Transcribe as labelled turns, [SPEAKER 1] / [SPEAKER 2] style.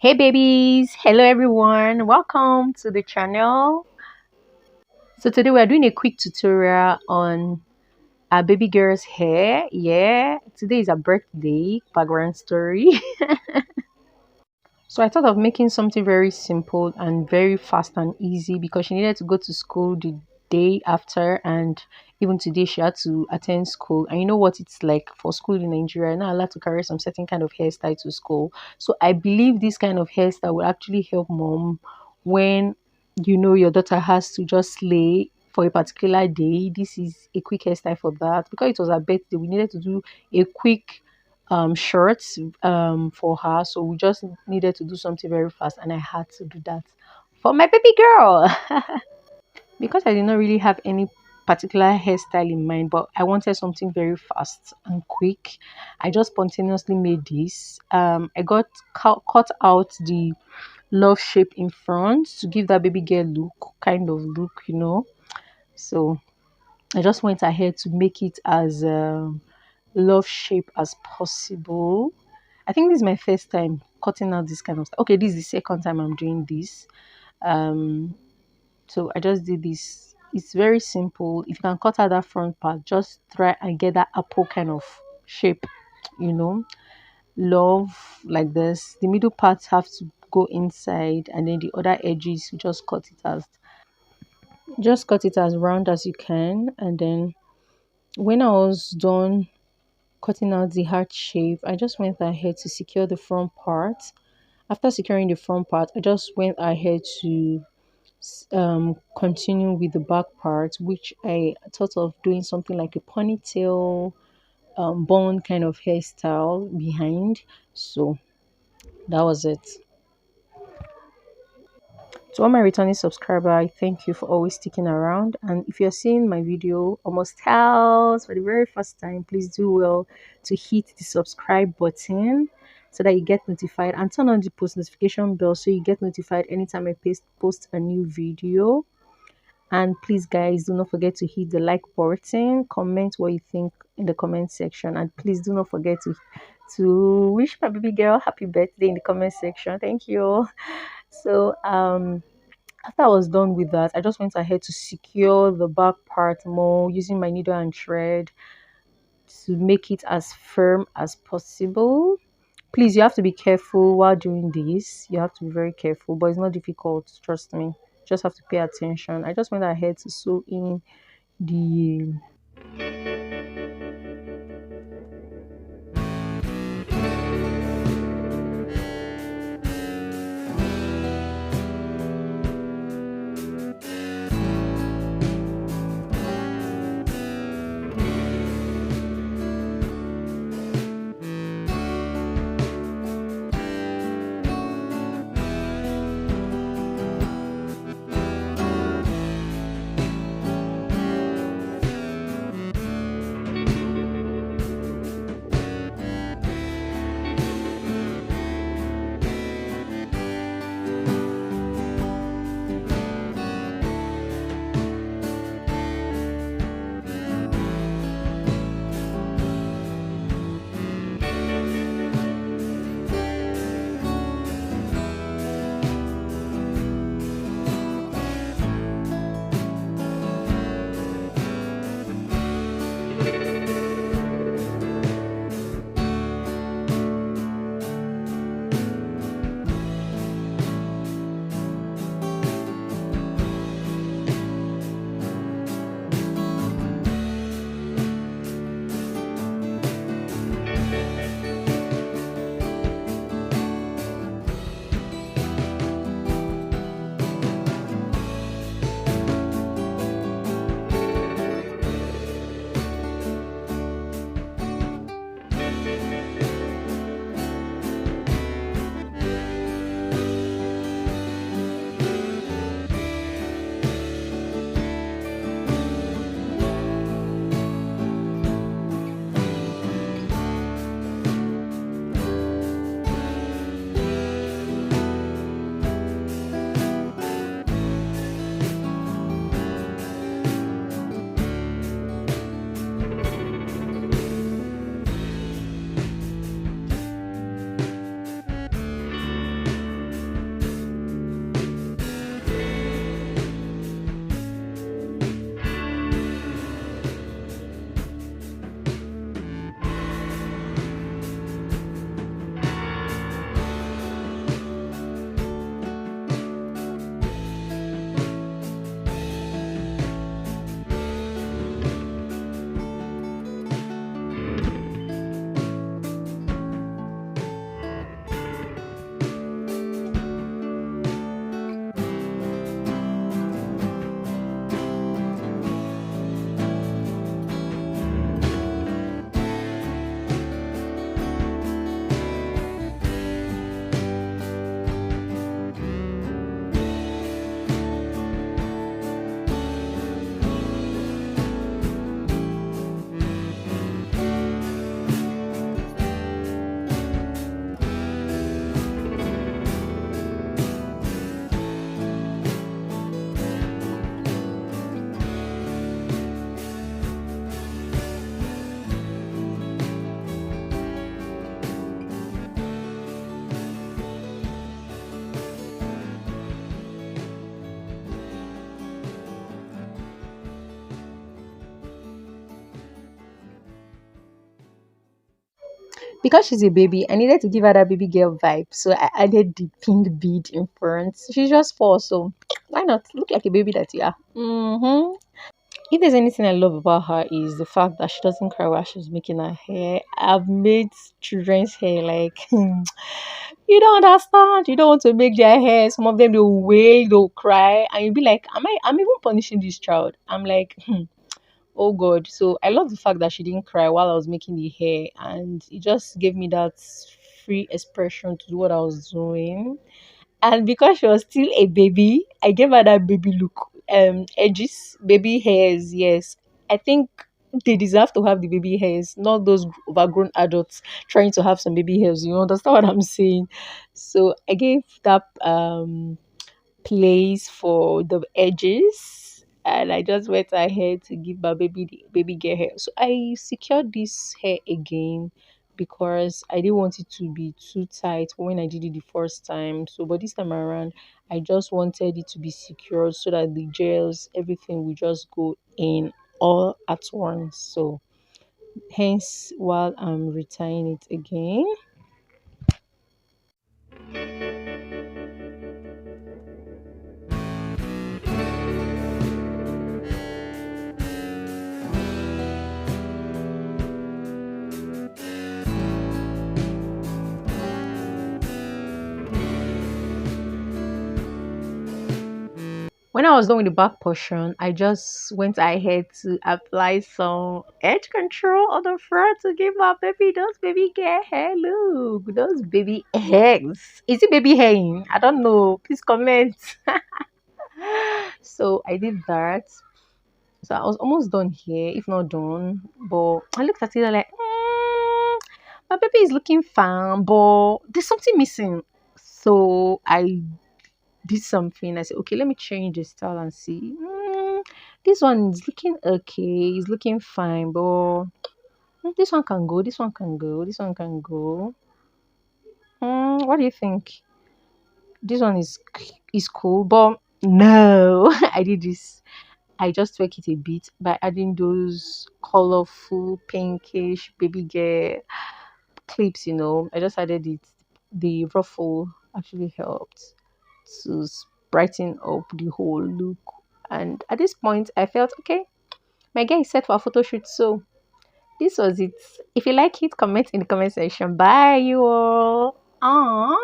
[SPEAKER 1] Hey babies, hello everyone, welcome to the channel. So today we are doing a quick tutorial on our baby girl's hair. Yeah, today is her birthday, background story. So I thought of making something very simple and very fast and easy because she needed to go to school the day after, and even today she had to attend school. And you know what it's like for school in Nigeria, you're not allowed to carry some certain kind of hairstyle to school. So I believe this kind of hairstyle will actually help mom when your daughter has to just slay for a particular day. This is a quick hairstyle for that. Because it was her birthday, we needed to do a quick shirts for her, so we just needed to do something very fast, and I had to do that for my baby girl. Because I did not really have any particular hairstyle in mind, but I wanted something very fast and quick. I just spontaneously made this. I got cut out the love shape in front to give that baby girl look. So I just went ahead to make it as love shape as possible. I think this is my first time cutting out this kind of stuff. Okay, this is the second time I'm doing this. Um, so I just did this. It's very simple. If you can cut out that front part, just try and get that apple kind of shape, you know, love like this. The middle parts have to go inside, and then the other edges you just cut it as round as you can. And then when I was done cutting out the heart shape, I just went ahead to secure the front part. After securing the front part, I just went ahead to continue with the back part, which I thought of doing something like a ponytail, bun kind of hairstyle behind. So that was it. To all my returning subscriber, I thank you for always sticking around. And if you're seeing my video almost else for the very first time, please do well to hit the subscribe button so that you get notified, and turn on the post notification bell so you get notified anytime I post a new video. And please guys, do not forget to hit the like button, comment what you think in the comment section, and please do not forget to wish my baby girl happy birthday in the comment section. Thank you. So after I was done with that, I just went ahead to secure the back part more using my needle and thread to make it as firm as possible. Please, you have to be careful while doing this. You have to be very careful, but it's not difficult, trust me. Just have to pay attention. I just went ahead to sew in the because she's a baby, I needed to give her that baby girl vibe. So I added the pink bead in front. She's just 4, so why not look like a baby that you are? If there's anything I love about her is the fact that she doesn't cry while she's making her hair. I've made children's hair like you don't understand. You don't want to make their hair. Some of them they'll wail, they'll cry, and you'll be like, I'm even punishing this child. I'm like, oh God. So I love the fact that she didn't cry while I was making the hair, and it just gave me that free expression to do what I was doing. And because she was still a baby, I gave her that baby look. Edges, baby hairs, yes. I think they deserve to have the baby hairs, not those overgrown adults trying to have some baby hairs. You understand what I'm saying? So I gave that place for the edges, and I just went ahead to give my baby the baby girl hair. So I secured this hair again because I didn't want it to be too tight when I did it the first time. So but this time around I just wanted it to be secured so that the gels, everything will just go in all at once. So hence while I'm retying it again. When I was done with the back portion, I just went ahead to apply some edge control on the front to give my baby those baby girl hair look. Those baby hairs. Is it baby hair? I don't know. Please comment. So I did that. So I was almost done here, if not done. But I looked at it like, my baby is looking fine, but there's something missing. So I did something. I said, okay, let me change the style and see. This one is looking okay. It's looking fine, but this one can go. This one can go. This one can go. What do you think? This one is cool, but no, I did this. I just tweak it a bit by adding those colorful pinkish baby girl clips. I just added it. The ruffle actually helped to brighten up the whole look. And at this point, I felt okay. My guy is set for a photo shoot, so this was it. If you like it, comment in the comment section. Bye, you all. Aww.